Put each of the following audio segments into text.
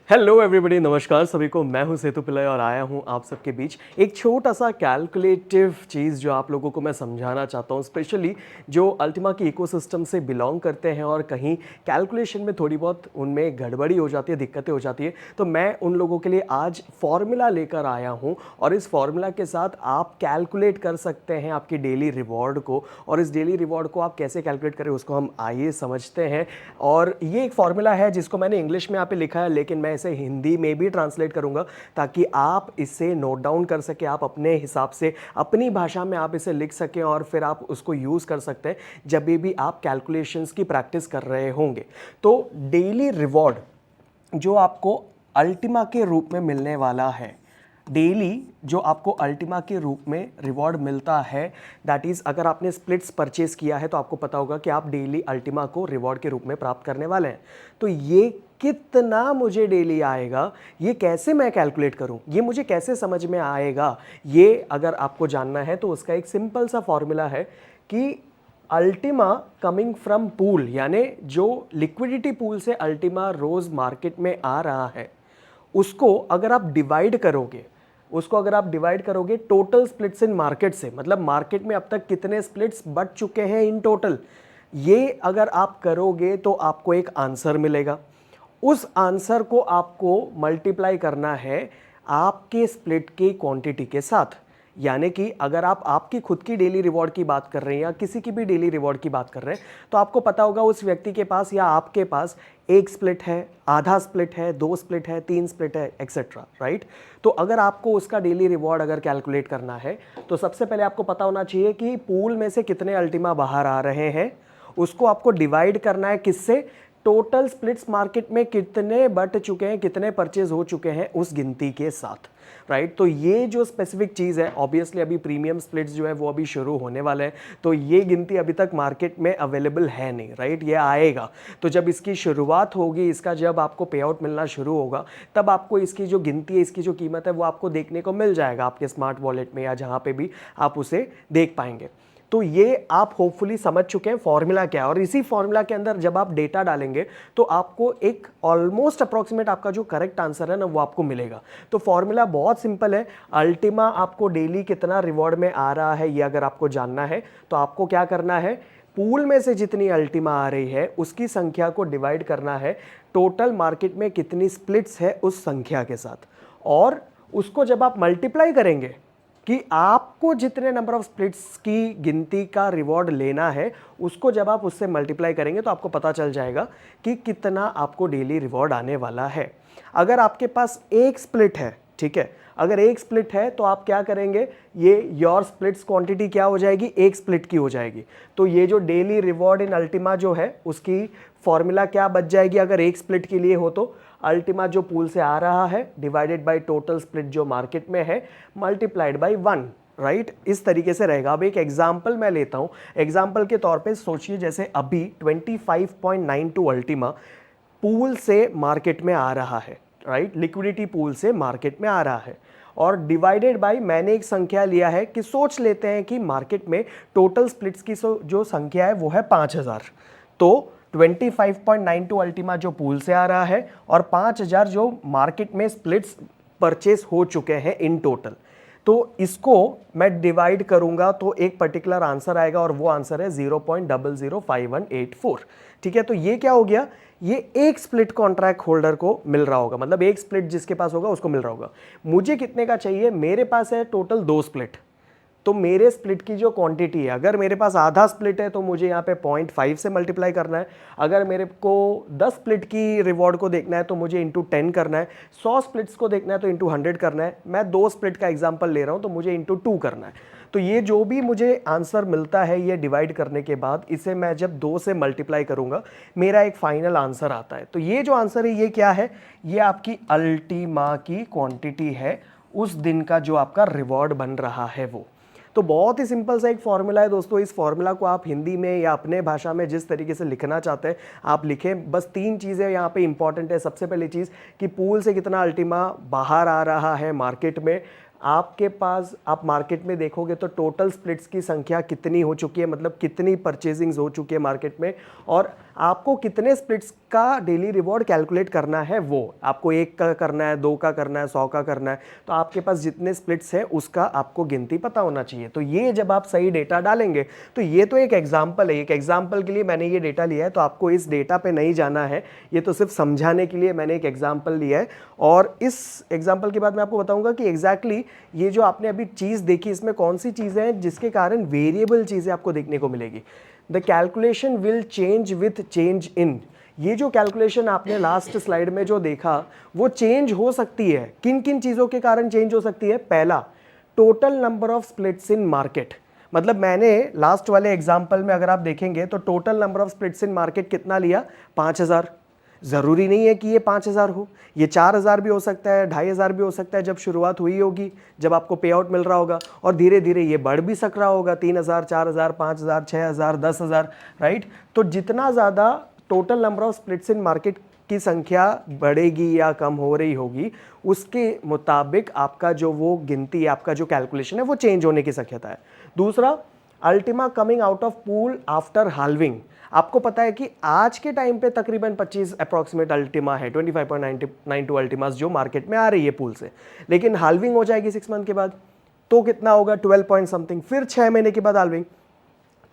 Hello everybody, नमस्कार सभी को। मैं हूं सेतु पिल्लई और आया हूं आप सबके बीच एक छोटा सा कैलकुलेटिव चीज़ जो आप लोगों को मैं समझाना चाहता हूं, स्पेशली जो अल्टीमा की इकोसिस्टम से बिलोंग करते हैं और कहीं कैलकुलेशन में थोड़ी बहुत उनमें गड़बड़ी हो जाती है, दिक्कतें हो जाती है। तो मैं उन लोगों के लिए आज फॉर्मूला लेकर आया हूं और इस फॉर्मूला के साथ आप कैलकुलेट कर सकते हैं आपकी डेली रिवॉर्ड को। और इस डेली रिवॉर्ड को आप कैसे कैलकुलेट करें उसको हम आइए समझते हैं। और ये एक फॉर्मूला है जिसको मैंने इंग्लिश में यहाँ पे लिखा है, लेकिन मैं इसे हिंदी में भी ट्रांसलेट करूंगा ताकि आप इसे नोट डाउन कर सके, आप अपने हिसाब से अपनी भाषा में आप इसे लिख सकें और फिर आप उसको यूज़ कर सकते हैं जब भी आप कैलकुलेशंस की प्रैक्टिस कर रहे होंगे। तो डेली रिवॉर्ड जो आपको अल्टीमा के रूप में मिलने वाला है, डेली जो आपको अल्टीमा के रूप में रिवॉर्ड मिलता है, दैट इज़ अगर आपने स्प्लिट्स परचेस किया है तो आपको पता होगा कि आप डेली अल्टीमा को रिवॉर्ड के रूप में प्राप्त करने वाले हैं। तो ये कितना मुझे डेली आएगा, ये कैसे मैं कैलकुलेट करूं, ये मुझे कैसे समझ में आएगा, ये अगर आपको जानना है तो उसका एक सिंपल सा फॉर्मूला है कि अल्टीमा कमिंग फ्रॉम पूल, यानी जो लिक्विडिटी पूल से अल्टीमा रोज मार्केट में आ रहा है, उसको अगर आप डिवाइड करोगे, टोटल स्प्लिट्स इन मार्केट से, मतलब मार्केट में अब तक कितने स्प्लिट्स बच चुके हैं इन टोटल, ये अगर आप करोगे तो आपको एक आंसर मिलेगा। उस आंसर को आपको मल्टीप्लाई करना है आपके स्प्लिट की क्वांटिटी के साथ। यानी कि अगर आप आपकी खुद की डेली रिवॉर्ड की बात कर रहे हैं या किसी की भी डेली रिवॉर्ड की बात कर रहे हैं, तो आपको पता होगा उस व्यक्ति के पास या आपके पास एक स्प्लिट है, आधा स्प्लिट है, दो स्प्लिट है, तीन स्प्लिट है, एक्सेट्रा, राइट। तो अगर आपको उसका डेली रिवॉर्ड अगर कैलकुलेट करना है तो सबसे पहले आपको पता होना चाहिए कि पूल में से कितने अल्टीमा बाहर आ रहे हैं। उसको आपको डिवाइड करना है किससे, टोटल स्प्लिट्स मार्केट में कितने बट चुके हैं, कितने परचेज हो चुके हैं उस गिनती के साथ, राइट। तो ये जो स्पेसिफिक चीज़ है, ऑब्वियसली अभी प्रीमियम स्प्लिट्स जो है वो अभी शुरू होने वाले हैं, तो ये गिनती अभी तक मार्केट में अवेलेबल है नहीं, राइट। ये आएगा तो जब इसकी शुरुआत होगी, इसका जब आपको पे आउट मिलना शुरू होगा, तब आपको इसकी जो गिनती है, इसकी जो कीमत है वो आपको देखने को मिल जाएगा आपके स्मार्ट वॉलेट में या जहाँ पे भी आप उसे देख पाएंगे। तो ये आप होपफुली समझ चुके हैं फॉर्मूला क्या है। और इसी फॉर्मूला के अंदर जब आप डेटा डालेंगे तो आपको एक ऑलमोस्ट अप्रोक्सीमेट आपका जो करेक्ट आंसर है ना वो आपको मिलेगा। तो फॉर्मूला बहुत सिंपल है। अल्टीमा आपको डेली कितना रिवॉर्ड में आ रहा है ये अगर आपको जानना है तो आपको क्या करना है, पूल में से जितनी अल्टीमा आ रही है उसकी संख्या को डिवाइड करना है टोटल मार्केट में कितनी स्प्लिट्स है उस संख्या के साथ। और उसको जब आप मल्टीप्लाई करेंगे कि आपको जितने नंबर ऑफ स्प्लिट्स की गिनती का रिवॉर्ड लेना है, उसको जब आप उससे मल्टीप्लाई करेंगे तो आपको पता चल जाएगा कि कितना आपको डेली रिवॉर्ड आने वाला है। अगर आपके पास एक स्प्लिट है, ठीक है, अगर एक स्प्लिट है तो आप क्या करेंगे, ये योर स्प्लिट्स क्वांटिटी क्या हो जाएगी, एक स्प्लिट की हो जाएगी। तो ये जो डेली रिवॉर्ड इन अल्टीमा जो है उसकी फॉर्मूला क्या बच जाएगी, अगर एक स्प्लिट के लिए हो तो अल्टीमा जो पूल से आ रहा है डिवाइडेड बाय टोटल स्प्लिट जो मार्केट में है मल्टीप्लाइड बाय 1, राइट। इस तरीके से रहेगा। अब एक एग्जांपल मैं लेता हूं। एग्जांपल के तौर पे सोचिए जैसे अभी 25.92 अल्टीमा पूल से मार्केट में आ रहा है, राइट, लिक्विडिटी पूल से मार्केट में आ रहा है, और डिवाइडेड बाय मैंने एक संख्या लिया है कि सोच लेते हैं कि मार्केट में टोटल स्प्लिट्स की जो संख्या है वो है 5000। तो 25.92 अल्टीमा जो पूल से आ रहा है और 5000 जो मार्केट में स्प्लिट्स परचेस हो चुके हैं इन टोटल, तो इसको मैं डिवाइड करूंगा तो एक पर्टिकुलर आंसर आएगा और वो आंसर है 0.005184। ठीक है, तो ये क्या हो गया, ये एक स्प्लिट कॉन्ट्रैक्ट होल्डर को मिल रहा होगा, मतलब एक स्प्लिट जिसके पास होगा उसको मिल रहा होगा। मुझे कितने का चाहिए, मेरे पास है टोटल 2 स्प्लिट, तो मेरे स्प्लिट की जो क्वांटिटी है, अगर मेरे पास आधा स्प्लिट है तो मुझे यहाँ पे 0.5 से मल्टीप्लाई करना है। अगर मेरे को 10 स्प्लिट की रिवॉर्ड को देखना है तो मुझे इंटू 10 करना है। 100 स्प्लिट्स को देखना है तो इंटू 100 करना है। मैं 2 स्प्लिट का एग्जाम्पल ले रहा हूँ तो मुझे इंटू 2 करना है। तो ये जो भी मुझे आंसर मिलता है ये डिवाइड करने के बाद इसे मैं जब 2 से मल्टीप्लाई करूंगा मेरा एक फाइनल आंसर आता है। तो ये जो आंसर है ये क्या है, ये आपकी अल्टीमा की क्वांटिटी है, उस दिन का जो आपका रिवॉर्ड बन रहा है वो। तो बहुत ही सिंपल सा एक फॉर्मूला है दोस्तों। इस फॉर्मूला को आप हिंदी में या अपने भाषा में जिस तरीके से लिखना चाहते हैं आप लिखें। बस 3 चीज़ें यहाँ पे इंपॉर्टेंट है। सबसे पहली चीज़ कि पूल से कितना अल्टीमा बाहर आ रहा है मार्केट में, आपके पास आप मार्केट में देखोगे तो टोटल स्प्लिट्स की संख्या कितनी हो चुकी है, मतलब कितनी परचेजिंग्स हो चुकी है मार्केट में, और आपको कितने स्प्लिट्स जिसका डेली रिवॉर्ड कैलकुलेट करना है वो आपको 1 का करना है, 2 का करना है, 100 का करना है, तो आपके पास जितने स्प्लिट्स हैं उसका आपको गिनती पता होना चाहिए। तो ये जब आप सही डेटा डालेंगे, तो ये तो एक एग्जाम्पल है, एक एग्जाम्पल के लिए मैंने ये डेटा लिया है, तो आपको इस डेटा पे नहीं जाना है, ये तो सिर्फ समझाने के लिए मैंने एक एग्जाम्पल लिया है। और इस एग्जाम्पल के बाद मैं आपको बताऊंगा कि एग्जैक्टली ये जो आपने अभी चीज़ देखी इसमें कौन सी चीज़ें हैं जिसके कारण वेरिएबल चीज़ें आपको देखने को मिलेगी। The calculation will change with change in, ये जो कैलकुलेशन आपने लास्ट स्लाइड में जो देखा वो चेंज हो सकती है। किन किन चीज़ों के कारण चेंज हो सकती है? पहला, total number of splits in market. मतलब मैंने लास्ट वाले एग्जाम्पल में अगर आप देखेंगे तो total number of splits in market कितना लिया? 5000। ज़रूरी नहीं है कि ये 5000 हो, ये 4000 भी हो सकता है, 2500 भी हो सकता है जब शुरुआत हुई होगी, जब आपको पे आउट मिल रहा होगा, और धीरे धीरे ये बढ़ भी सक रहा होगा 3000, 4000, 5000, 6000, 10000, राइट। तो जितना ज़्यादा total number of splits in market की संख्या बढ़ेगी या कम हो रही होगी, उसके मुताबिक आपका जो वो गिनती है, आपका जो कैलकुलेशन है वो चेंज होने की शक्यता है। दूसरा, Ultima coming out of pool after halving. आपको पता है कि आज के टाइम पे तकरीबन 25 अप्रॉक्सीमेट अल्टीमा है, 25.92 अल्टीमास जो मार्केट में आ रही है पूल से, लेकिन हाल्विंग हो जाएगी 6 मंथ के बाद, तो कितना होगा? 12 पॉइंट समथिंग, फिर 6 महीने के बाद हाल्विंग।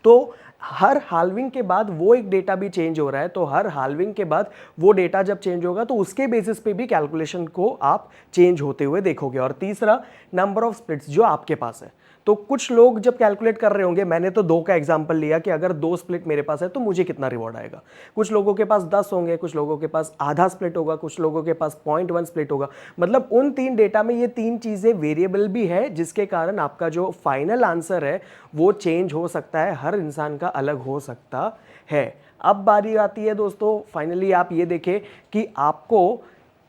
तो हर हाल्विंग के बाद वो एक डेटा भी चेंज हो रहा है, तो हर हाल्विंग के बाद वो डेटा जब चेंज होगा तो उसके बेसिस पे भी कैलकुलेशन को आप चेंज होते हुए देखोगे। और तीसरा, नंबर ऑफ स्प्लिट्स जो आपके पास है। तो कुछ लोग जब कैलकुलेट कर रहे होंगे, मैंने तो 2 का एग्जांपल लिया कि अगर 2 स्प्लिट मेरे पास है तो मुझे कितना रिवॉर्ड आएगा। कुछ लोगों के पास 10 होंगे, कुछ लोगों के पास आधा स्प्लिट होगा, कुछ लोगों के पास 0.1 स्प्लिट होगा। मतलब उन 3 डेटा में ये 3 चीज़ें वेरिएबल भी है, जिसके कारण आपका जो फाइनल आंसर है वो चेंज हो सकता है, हर इंसान का अलग हो सकता है। अब बारी आती है दोस्तों, फाइनली आप ये देखें कि आपको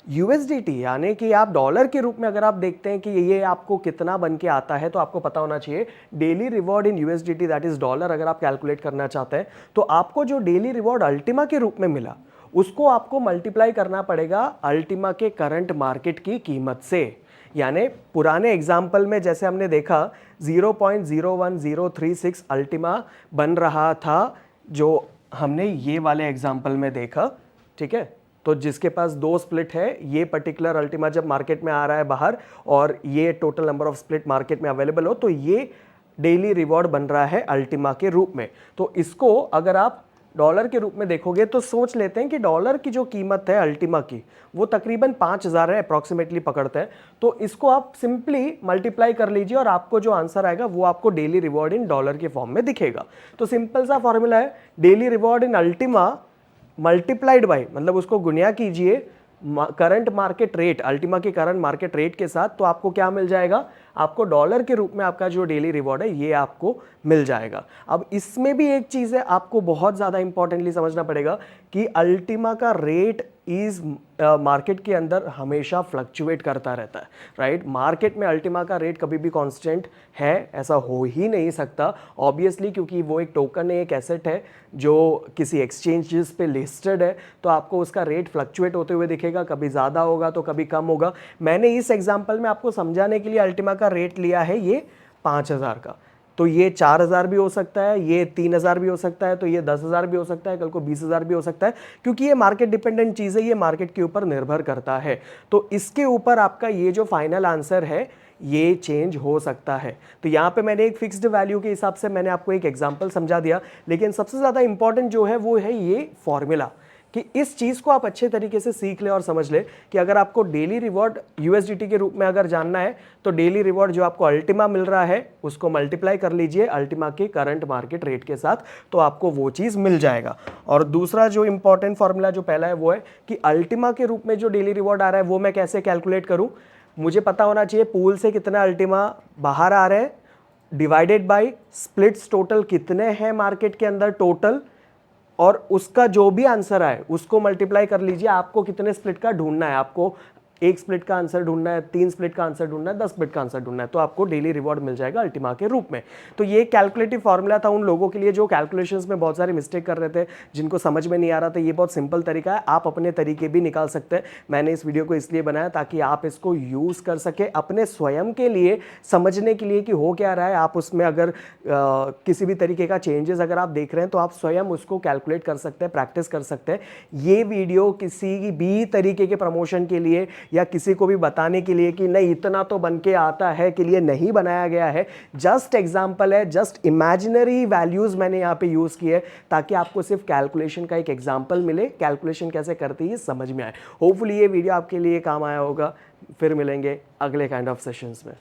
USDT यानी कि आप डॉलर के रूप में अगर आप देखते हैं कि ये आपको कितना बन के आता है, तो आपको पता होना चाहिए daily reward in USDT that is dollar. अगर आप कैलकुलेट करना चाहते हैं तो आपको जो डेली रिवॉर्ड अल्टीमा के रूप में मिला उसको आपको मल्टीप्लाई करना पड़ेगा अल्टीमा के करंट मार्केट की कीमत से। यानी पुराने एग्जाम्पल में जैसे हमने देखा 0.01036 अल्टीमा बन रहा था, जो हमने ये वाले एग्जाम्पल में देखा, ठीक है। तो जिसके पास 2 स्प्लिट है, ये पर्टिकुलर अल्टीमा जब मार्केट में आ रहा है बाहर और ये total number of split market में अवेलेबल हो, तो ये डेली रिवॉर्ड बन रहा है अल्टीमा के रूप में। तो इसको अगर आप डॉलर के रूप में देखोगे तो सोच लेते हैं कि डॉलर की जो कीमत है अल्टीमा की वो तकरीबन 5000 है, अप्रॉक्सीमेटली पकड़ते हैं। तो इसको आप सिंपली मल्टीप्लाई कर लीजिए और आपको जो आंसर आएगा वो आपको डेली रिवॉर्ड इन डॉलर के फॉर्म में दिखेगा। तो सिंपल सा फॉर्मूला है, daily reward in Ultima multiplied by, मतलब उसको गुणा कीजिए करंट मार्केट रेट, अल्टीमा के करंट मार्केट रेट के साथ, तो आपको क्या मिल जाएगा? आपको डॉलर के रूप में आपका जो डेली रिवॉर्ड है ये आपको मिल जाएगा। अब इसमें भी एक चीज़ है, आपको बहुत ज़्यादा इंपॉर्टेंटली समझना पड़ेगा कि अल्टीमा का रेट इज मार्केट के अंदर हमेशा फ्लक्चुएट करता रहता है, राइट। मार्केट में अल्टीमा का रेट कभी भी कांस्टेंट है ऐसा हो ही नहीं सकता, ऑब्वियसली, क्योंकि वो एक टोकन है, एक एसेट है जो किसी एक्सचेंजेस पे लिस्टेड है, तो आपको उसका रेट फ्लक्चुएट होते हुए दिखेगा, कभी ज़्यादा होगा तो कभी कम होगा। मैंने इस एग्जाम्पल में आपको समझाने के लिए अल्टीमा का रेट लिया है ये 5000 का, तो ये 4000 भी हो सकता है, ये 3000 भी हो सकता है, तो ये 10,000 भी हो सकता है, कल को 20,000 भी हो सकता है, क्योंकि ये मार्केट डिपेंडेंट चीज़ है, ये मार्केट के ऊपर निर्भर करता है। तो इसके ऊपर आपका ये जो फाइनल आंसर है ये चेंज हो सकता है। तो यहाँ पे मैंने एक फिक्स्ड वैल्यू के हिसाब से मैंने आपको एक एग्जांपल समझा दिया, लेकिन सबसे ज़्यादा इंपॉर्टेंट जो है वो है ये फॉर्मूला, कि इस चीज़ को आप अच्छे तरीके से सीख ले और समझ ले कि अगर आपको डेली रिवॉर्ड USDT के रूप में अगर जानना है तो डेली रिवॉर्ड जो आपको अल्टीमा मिल रहा है उसको मल्टीप्लाई कर लीजिए अल्टीमा के करंट मार्केट रेट के साथ, तो आपको वो चीज़ मिल जाएगा। और दूसरा जो इंपॉर्टेंट फॉर्मूला जो पहला है वो है कि अल्टीमा के रूप में जो डेली रिवॉर्ड आ रहा है वो मैं कैसे कैलकुलेट करूँ। मुझे पता होना चाहिए पूल से कितना अल्टीमा बाहर आ रहे हैं डिवाइडेड बाई स्प्लिट्स टोटल कितने हैं मार्केट के अंदर टोटल, और उसका जो भी आंसर आए उसको मल्टीप्लाई कर लीजिए। आपको कितने स्प्लिट का ढूंढना है, आपको 1 स्प्लिट का आंसर ढूंढना है, 3 स्प्लिट का आंसर ढूंढना है, 10 स्प्लिट का आंसर ढूंढना है, तो आपको डेली रिवॉर्ड मिल जाएगा अल्टीमा के रूप में। तो ये कैलकुलेटिव फॉर्मूला था उन लोगों के लिए जो कैलकुलेशंस में बहुत सारे मिस्टेक कर रहे थे, जिनको समझ में नहीं आ रहा था। ये बहुत सिंपल तरीका है, आप अपने तरीके भी निकाल सकते हैं। मैंने इस वीडियो को इसलिए बनाया ताकि आप इसको यूज कर सके अपने स्वयं के लिए, समझने के लिए कि हो क्या रहा है। आप उसमें अगर किसी भी तरीके का चेंजेस अगर आप देख रहे हैं तो आप स्वयं उसको कैलकुलेट कर सकते हैं, प्रैक्टिस कर सकते हैं। ये वीडियो किसी भी तरीके के प्रमोशन के लिए या किसी को भी बताने के लिए कि नहीं इतना तो बन के आता है के लिए नहीं बनाया गया है। जस्ट एग्जांपल है, जस्ट इमेजिनरी वैल्यूज मैंने यहां पे यूज किए ताकि आपको सिर्फ कैलकुलेशन का एक एग्जांपल मिले, कैलकुलेशन कैसे करती है समझ में आए। होपफुली ये वीडियो आपके लिए काम आया होगा। फिर मिलेंगे अगले काइंड ऑफ सेशंस में।